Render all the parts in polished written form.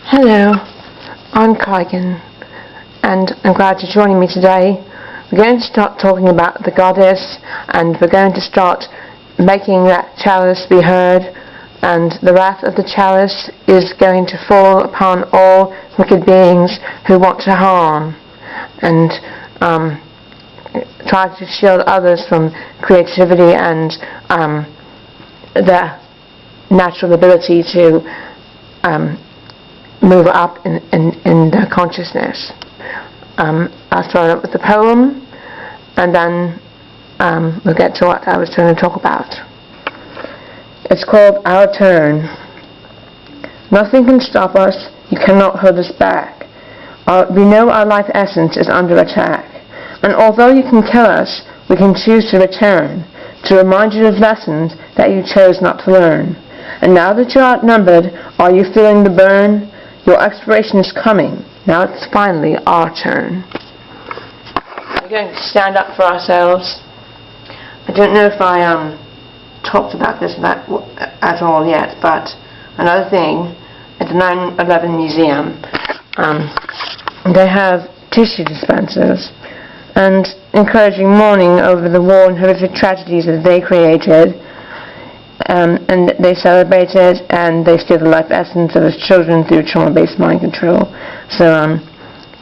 Hello, I'm Kigan, and I'm glad you're joining me today. We're going to start talking about the goddess, and we're going to start making that chalice be heard, and the wrath of the chalice is going to fall upon all wicked beings who want to harm and try to shield others from creativity and their natural ability to move up in their consciousness. I'll start up with the poem, and then we'll get to what I was trying to talk about. It's called Our Turn. Nothing can stop us, you cannot hold us back. We know our life essence is under attack, and although you can kill us, we can choose to return, to remind you of lessons that you chose not to learn. And now that you're outnumbered, are you feeling the burn? Your expiration is coming. Now it's finally our turn. We're going to stand up for ourselves. I don't know if I talked about this at all yet, but another thing, at the 9/11 Museum, they have tissue dispensers and encouraging mourning over the war and horrific tragedies that they created. And they celebrate it, and they steal the life essence of its children through trauma-based mind control. So,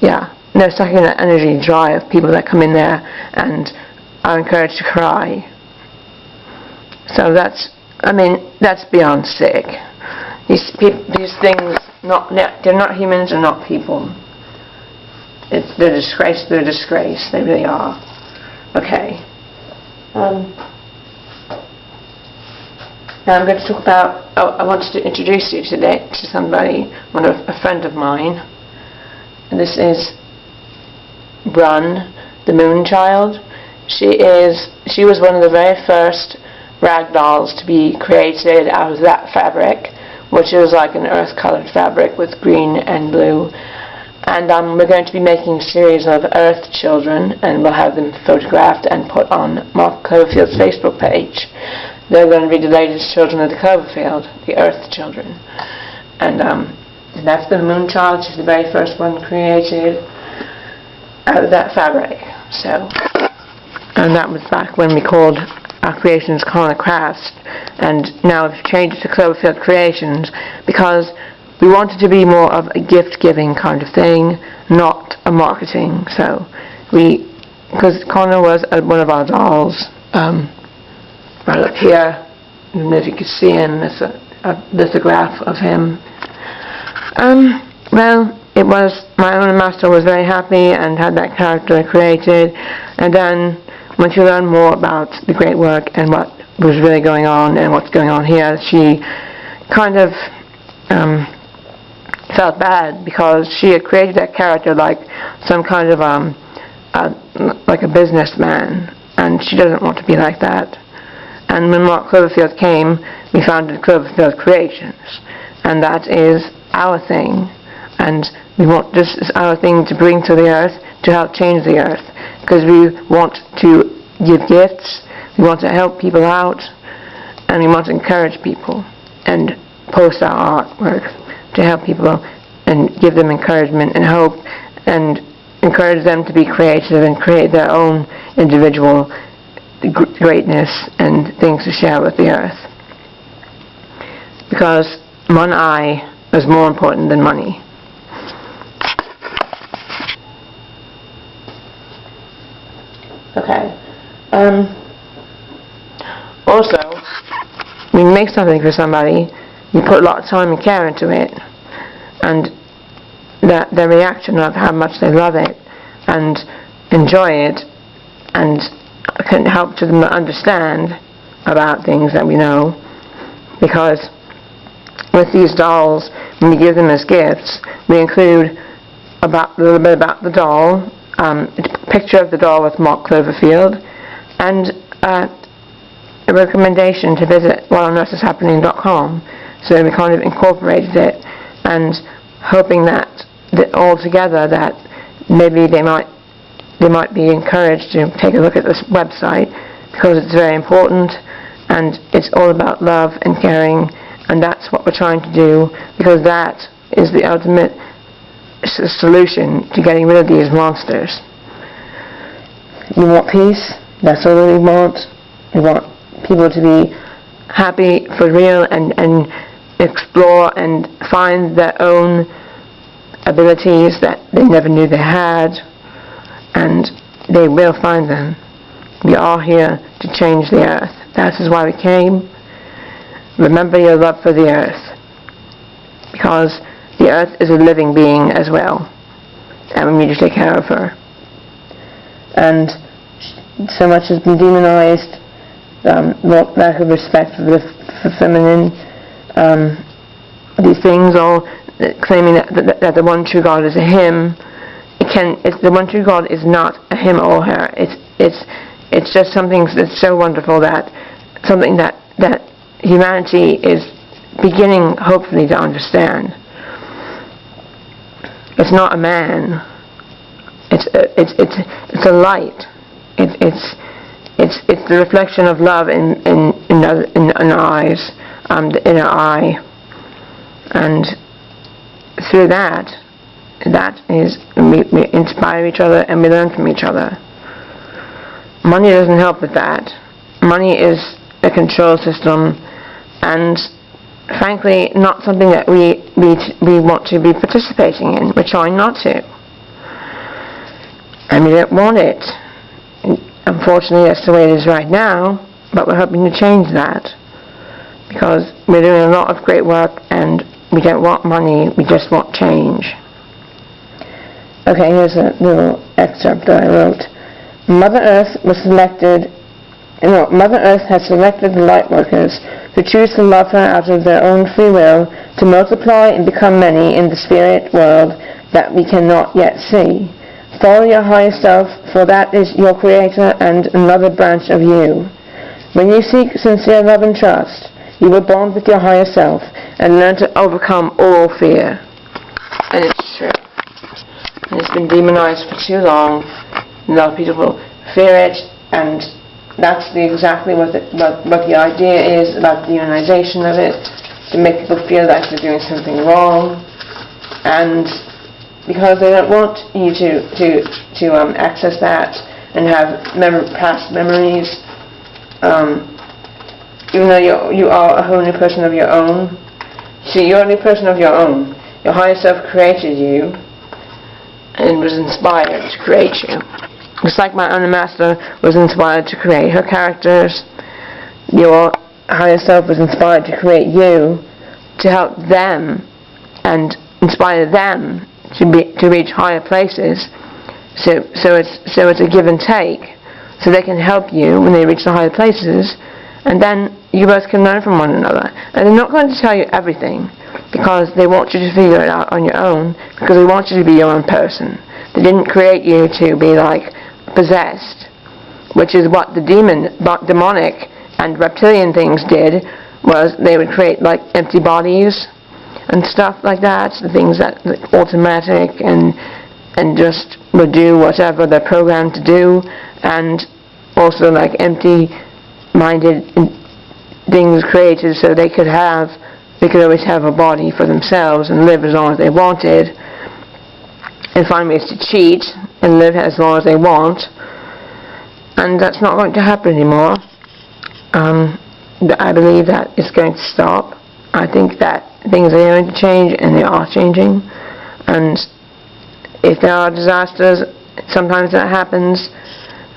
they're sucking that energy dry of people that come in there and are encouraged to cry. So that's beyond sick. These things, they're not humans, they're not people. They're a disgrace. They're a disgrace. They really are. Okay. Now I'm going to talk about, I wanted to introduce you today to somebody, a friend of mine. And this is Brun, the Moon Child. She was one of the very first rag dolls to be created out of that fabric, which is like an earth-colored fabric with green and blue. And we're going to be making a series of Earth children, and we'll have them photographed and put on Mark Cloverfield's Facebook page. They're going to be the latest children of the Cloverfield, the Earth children. And that's the Moon Child. She's the very first one created out of that fabric. So, and that was back when we called our creations Korner Crafts, and now we've changed it to Cloverfield Creations because we wanted to be more of a gift-giving kind of thing, not a marketing. So, because Korner was one of our dolls. Right up here, and if you could see him, there's a lithograph of him. It was, my owner master was very happy and had that character created, and then once you learn more about the great work and what was really going on and what's going on here, she kind of felt bad because she had created that character like some kind of like a businessman, and she doesn't want to be like that. And when Mark Cloverfield came, we founded Cloverfield Creations, and that is our thing. And we want this is our thing to bring to the earth to help change the earth, because we want to give gifts, we want to help people out, and we want to encourage people and post our artwork to help people and give them encouragement and hope and encourage them to be creative and create their own individual greatness and things to share with the earth. Because one eye is more important than money. Okay. Also, when you make something for somebody, you put a lot of time and care into it, and their reaction of how much they love it and enjoy it and can help to them understand about things that we know, because with these dolls, when we give them as gifts, we include a little bit about the doll, a picture of the doll with Mark Cloverfield, and a recommendation to visit whatonnEarthIsHappening.com. So we kind of incorporated it, and hoping that all together that maybe they might be encouraged to take a look at this website, because it's very important and it's all about love and caring, and that's what we're trying to do, because that is the ultimate solution to getting rid of these monsters. We want peace. That's all we want. We want people to be happy for real and explore and find their own abilities that they never knew they had, and they will find them. We are here to change the earth. That is why we came. Remember your love for the earth, because the earth is a living being as well, and we need to take care of her. And so much has been demonized, lack of respect for feminine, these things, all claiming that the one true God is a him. The one true God is not a him or her. It's just something that's so wonderful, that something that humanity is beginning, hopefully, to understand. It's not a man. It's a light. It's the reflection of love in eyes, the inner eye, and through that is we inspire each other and we learn from each other. Money doesn't help with that. Money is a control system, and frankly not something that we want to be participating in. We're trying not to, and we don't want it. Unfortunately, that's the way it is right now, but we're hoping to change that, because we're doing a lot of great work and we don't want money, we just want change. Okay, here's a little excerpt that I wrote. Mother Earth has selected the light workers who choose to love her out of their own free will, to multiply and become many in the spirit world that we cannot yet see. Follow your higher self, for that is your creator and another branch of you. When you seek sincere love and trust, you will bond with your higher self and learn to overcome all fear. And it's true. And it's been demonized for too long. A lot of people fear it, and that's exactly what the idea is about the demonization of it, to make people feel like they're doing something wrong, and because they don't want you to access that and have past memories, even though you are a whole new person of your own. See, you're a new person of your own. Your higher self created you and was inspired to create you. Just like my own master was inspired to create her characters, your higher self was inspired to create you to help them and inspire them to reach higher places. So it's a give and take. So they can help you when they reach the higher places, and then you both can learn from one another. And they're not going to tell you everything, because they want you to figure it out on your own, because they want you to be your own person. They didn't create you to be like possessed, which is what the demonic and reptilian things did, was they would create like empty bodies and stuff like that, the things that automatic and just would do whatever they're programmed to do, and also like empty-minded things created so they could always have a body for themselves and live as long as they wanted, and find ways to cheat and live as long as they want. And that's not going to happen anymore. I believe that it's going to stop. I think that things are going to change, and they are changing. And if there are disasters, sometimes that happens,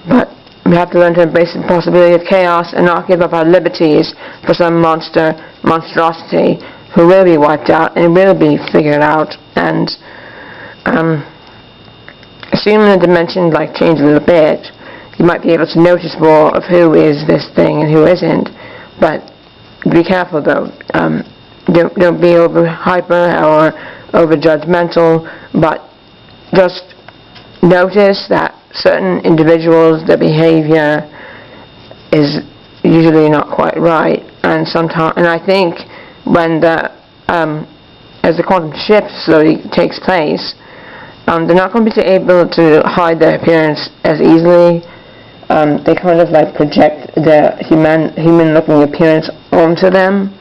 but we have to learn to embrace the possibility of chaos and not give up our liberties for some monstrosity who will be wiped out and will be figured out. And assuming the dimensions like change a little bit, you might be able to notice more of who is this thing and who isn't. But be careful though. Don't be over hyper or over judgmental, but just notice that certain individuals, their behavior is usually not quite right, and I think when as the quantum shift slowly takes place, they're not going to be able to hide their appearance as easily. They kind of like project their human-looking appearance onto them,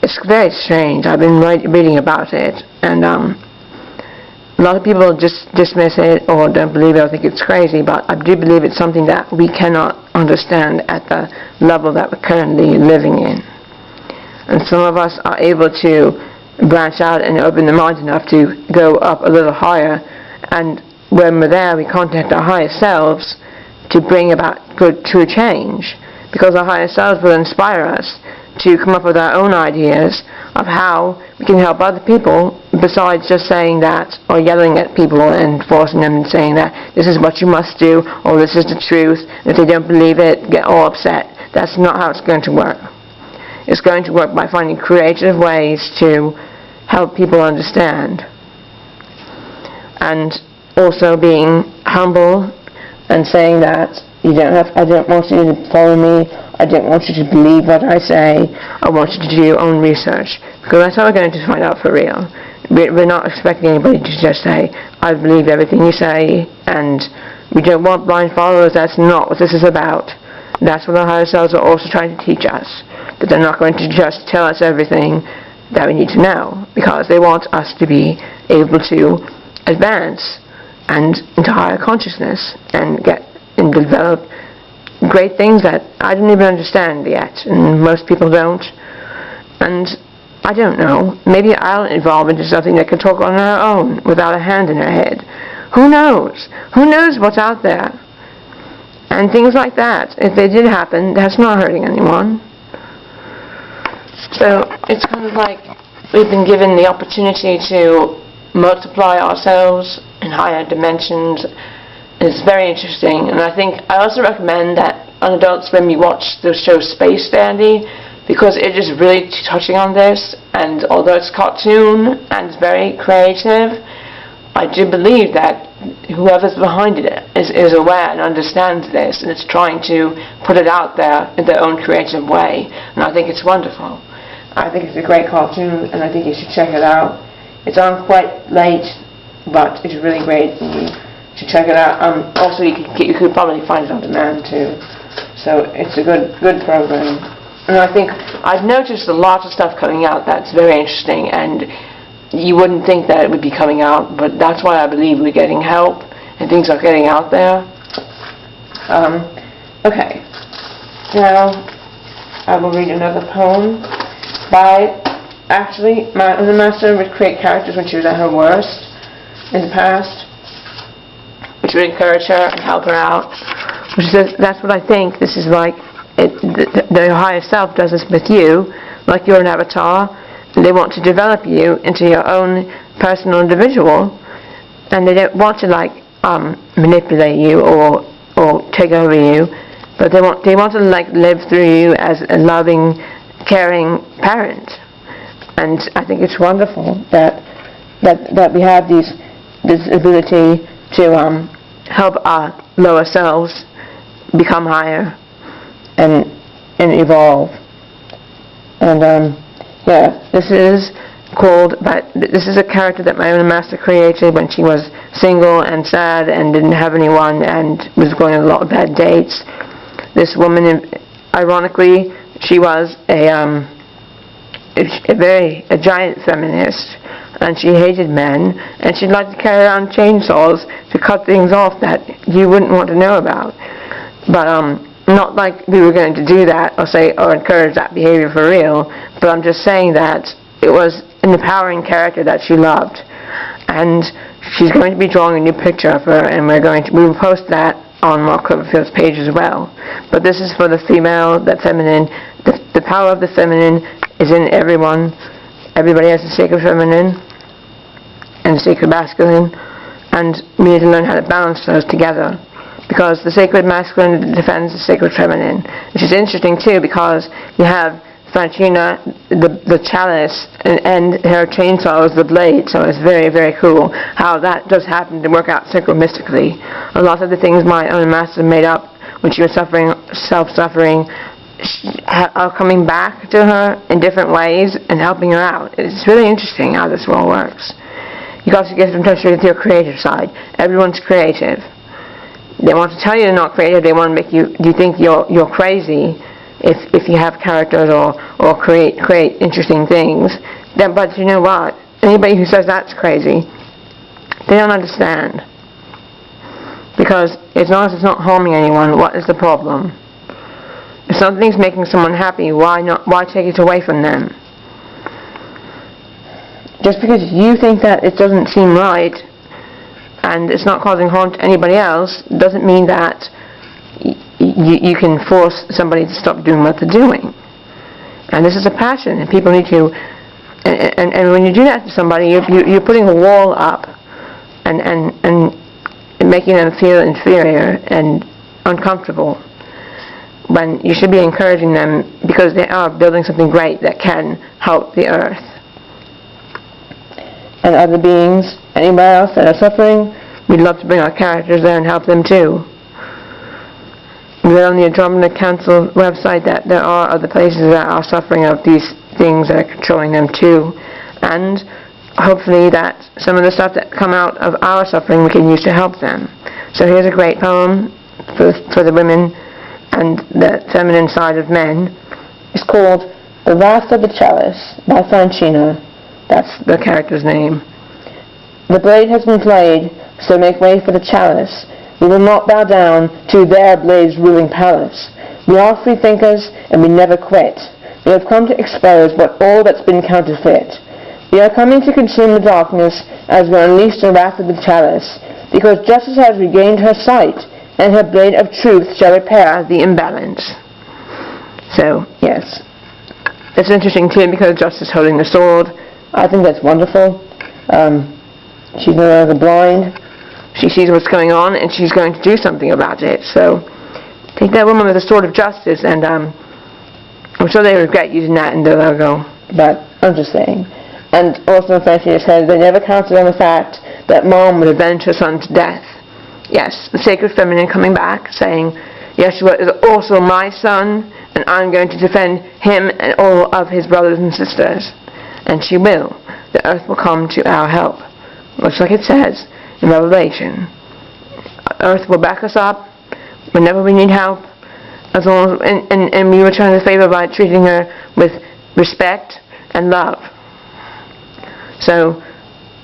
it's very strange. I've been reading about it, and a lot of people just dismiss it or don't believe it or think it's crazy, but I do believe it's something that we cannot understand at the level that we're currently living in. And some of us are able to branch out and open the mind enough to go up a little higher, and when we're there, we contact our higher selves to bring about good, true change, because our higher selves will inspire us to come up with our own ideas of how we can help other people, besides just saying that or yelling at people and forcing them and saying that this is what you must do or this is the truth. If they don't believe it, get all upset. That's not how it's going to work. It's going to work by finding creative ways to help people understand, and also being humble and saying that I don't want you to follow me, I don't want you to believe what I say, I want you to do your own research, because that's how we're going to find out for real. We're not expecting anybody to just say, I believe everything you say, and we don't want blind followers. That's not what this is about. That's what our higher selves are also trying to teach us, that they're not going to just tell us everything that we need to know, because they want us to be able to advance and into higher consciousness and develop great things that I don't even understand yet, and most people don't. And I don't know, maybe I'll evolve into something that can talk on her own without a hand in her head. Who knows? Who knows what's out there? And things like that, if they did happen, that's not hurting anyone. So it's kind of like we've been given the opportunity to multiply ourselves in higher dimensions. It's very interesting, and I also recommend that on Adult Swim you watch the show Space Dandy, because it is really touching on this, and although it's cartoon and it's very creative, I do believe that whoever's behind it is aware and understands this, and it's trying to put it out there in their own creative way, and I think it's wonderful. I think it's a great cartoon, and I think you should check it out. It's on quite late, but it's really great, and you should check it out. Also, you could probably find it on demand too, so it's a good program. And I think I've noticed a lot of stuff coming out that's very interesting, and you wouldn't think that it would be coming out, but that's why I believe we're getting help and things are getting out there. Okay, now I will read another poem by, actually, my other master would create characters when she was at her worst in the past, which would encourage her and help her out. That's what I think. This is like the higher self does this with you, like you're an avatar. They want to develop you into your own personal individual, and they don't want to manipulate you or take over you, but they want to live through you as a loving, caring parent. And I think it's wonderful that we have this ability to help our lower selves become higher and evolve. And yeah, this is a character that my own master created when she was single and sad and didn't have anyone and was going on a lot of bad dates. This woman, ironically, she was a giant feminist, and she hated men, and she'd like to carry around chainsaws to cut things off that you wouldn't want to know about. But not like we were going to do that or encourage that behavior for real, but I'm just saying that it was an empowering character that she loved. And she's going to be drawing a new picture of her, and we will post that on Mark Cloverfield's page as well. But this is for the female, the feminine. The power of the feminine is in everyone. Everybody has the sacred feminine and the sacred masculine, and we need to learn how to balance those together, because the sacred masculine defends the sacred feminine, which is interesting too, because you have Franchina, the chalice, and her chainsaw is the blade, so it's very, very cool how that does happen to work out synchronistically. A lot of the things my own master made up when she was self-suffering, are coming back to her in different ways and helping her out. It's really interesting how this all works. You got to get in touch with your creative side. Everyone's creative. They want to tell you they're not creative. They want to make you think you're crazy, if you have characters or create interesting things. Then, but you know what? Anybody who says that's crazy, they don't understand. Because as long as it's not harming anyone, what is the problem? If something's making someone happy, why take it away from them? Just because you think that it doesn't seem right and it's not causing harm to anybody else doesn't mean that you can force somebody to stop doing what they're doing. And this is a passion, and people need to. And when you do that to somebody, you're putting a wall up and making them feel inferior and uncomfortable, when you should be encouraging them because they are building something great that can help the earth. And other beings, anybody else that are suffering, we'd love to bring our characters there and help them too. We read on the Andromeda Council website that there are other places that are suffering of these things that are controlling them too, and hopefully that some of the stuff that come out of our suffering we can use to help them. So here's a great poem for the women and the feminine side of men. It's called The Wrath of the Chalice by Francina. That's the character's name. The blade has been played, so make way for the chalice. We will not bow down to their blade's ruling palace. We are free thinkers, and we never quit. We have come to expose all that's been counterfeit. We are coming to consume the darkness as we unleash the wrath of the chalice, because justice has regained her sight, and her blade of truth shall repair the imbalance. So, yes. It's interesting too because justice is holding the sword. I think that's wonderful. She's no longer blind. She sees what's going on, and she's going to do something about it. So, take that woman with the sword of justice, and I'm sure they regret using that in their logo. But I'm just saying. And also, Francina said they never counted on the fact that Mom would avenge her son to death. Yes, the sacred feminine coming back, saying, Yeshua is also my son, and I'm going to defend him and all of his brothers and sisters. And she will. The earth will come to our help. Looks like it says in Revelation. Earth will back us up whenever we need help, as long as, and we return the favor by treating her with respect and love. So,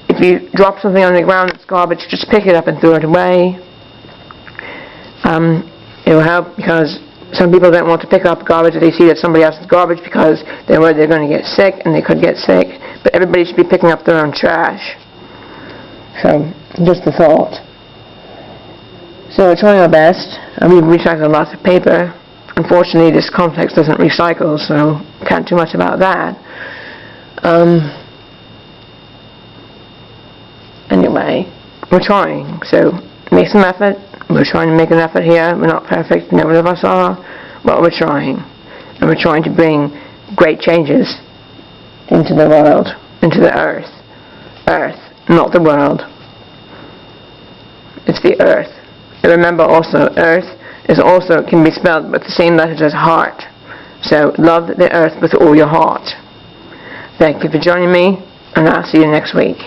if you drop something on the ground that's garbage, just pick it up and throw it away. It will help because some people don't want to pick up garbage if they see that somebody else is garbage because they're worried they're going to get sick, and they could get sick. But everybody should be picking up their own trash. So, just a thought. So we're trying our best. We've recycled lots of paper. Unfortunately, this complex doesn't recycle, so can't do much about that. Anyway, we're trying. So make some effort. We're trying to make an effort here. We're not perfect. None of us are. But we're trying. And we're trying to bring great changes into the world, into the earth. Earth, not the world. It's the earth. And remember also, earth is also can be spelled with the same letters as heart. So love the earth with all your heart. Thank you for joining me, and I'll see you next week.